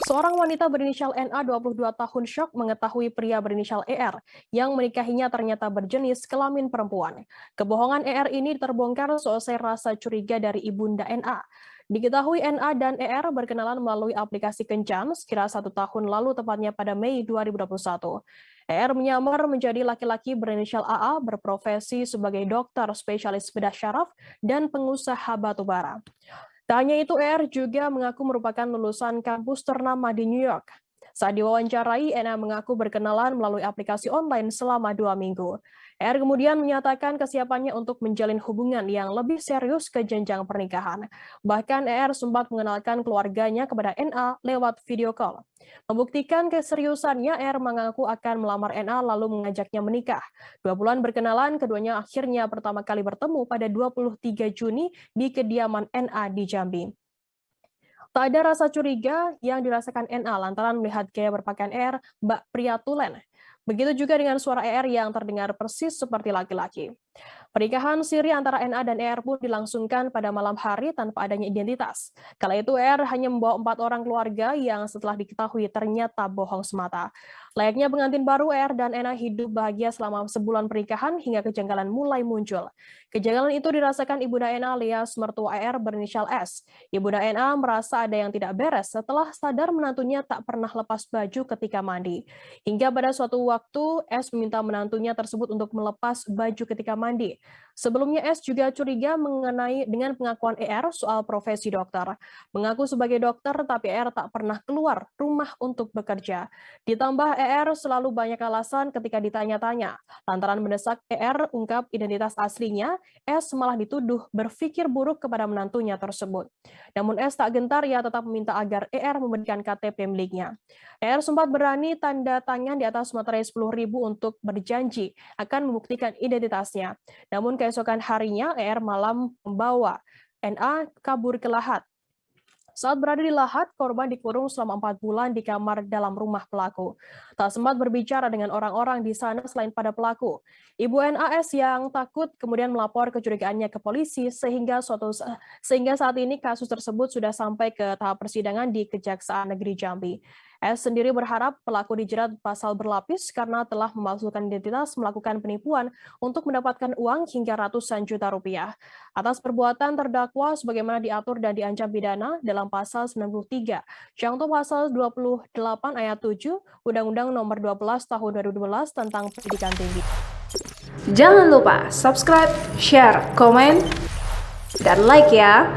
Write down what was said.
Seorang wanita berinisial NA 22 tahun syok mengetahui pria berinisial ER yang menikahinya ternyata berjenis kelamin perempuan. Kebohongan ER ini terbongkar seusai rasa curiga dari ibunda NA. Diketahui NA dan ER berkenalan melalui aplikasi kencan sekira 1 tahun lalu, tepatnya pada Mei 2021. ER menyamar menjadi laki-laki berinisial AA berprofesi sebagai dokter spesialis bedah syaraf dan pengusaha batubara. Tak hanya itu, ER juga mengaku merupakan lulusan kampus ternama di New York. Saat diwawancarai, NA mengaku berkenalan melalui aplikasi online selama 2 minggu. ER kemudian menyatakan kesiapannya untuk menjalin hubungan yang lebih serius ke jenjang pernikahan. Bahkan ER sempat mengenalkan keluarganya kepada NA lewat video call. Membuktikan keseriusannya, ER mengaku akan melamar NA lalu mengajaknya menikah. 2 bulan berkenalan, keduanya akhirnya pertama kali bertemu pada 23 Juni di kediaman NA di Jambi. Tak ada rasa curiga yang dirasakan NA lantaran melihat gaya berpakaian ER bak pria tulen. Begitu juga dengan suara ER yang terdengar persis seperti laki-laki. Pernikahan siri antara NA dan ER pun dilangsungkan pada malam hari tanpa adanya identitas. Kala itu ER hanya membawa 4 orang keluarga yang setelah diketahui ternyata bohong semata. Layaknya pengantin baru, ER dan NA hidup bahagia selama sebulan pernikahan hingga kejanggalan mulai muncul. Kejanggalan itu dirasakan ibunda NA alias mertua ER berinisial S. Ibunda NA merasa ada yang tidak beres setelah sadar menantunya tak pernah lepas baju ketika mandi. Hingga pada suatu waktu, S meminta menantunya tersebut untuk melepas baju ketika mandi. Sebelumnya S juga curiga mengenai dengan pengakuan ER soal profesi dokter. Mengaku sebagai dokter, tapi ER tak pernah keluar rumah untuk bekerja. Ditambah ER selalu banyak alasan ketika ditanya-tanya. Lantaran mendesak ER ungkap identitas aslinya, S malah dituduh berpikir buruk kepada menantunya tersebut. Namun S tak gentar, ia tetap meminta agar ER memberikan KTP miliknya. ER sempat berani tanda tangan di atas materai 10.000 untuk berjanji akan membuktikan identitasnya. Namun keesokan harinya ER malam membawa NA kabur ke Lahat. Saat berada di Lahat, korban dikurung selama 4 bulan di kamar dalam rumah pelaku. Tak sempat berbicara dengan orang-orang di sana selain pada pelaku. Ibu NAS yang takut kemudian melapor kecurigaannya ke polisi sehingga saat ini kasus tersebut sudah sampai ke tahap persidangan di Kejaksaan Negeri Jambi. S sendiri berharap pelaku dijerat pasal berlapis karena telah memalsukan identitas, melakukan penipuan untuk mendapatkan uang hingga ratusan juta rupiah. Atas perbuatan terdakwa sebagaimana diatur dan diancam pidana dalam pasal 93, contoh pasal 28 ayat 7 Undang-Undang Nomor 12 Tahun 2012 tentang Pendidikan Tinggi. Jangan lupa subscribe, share, komen, dan like ya.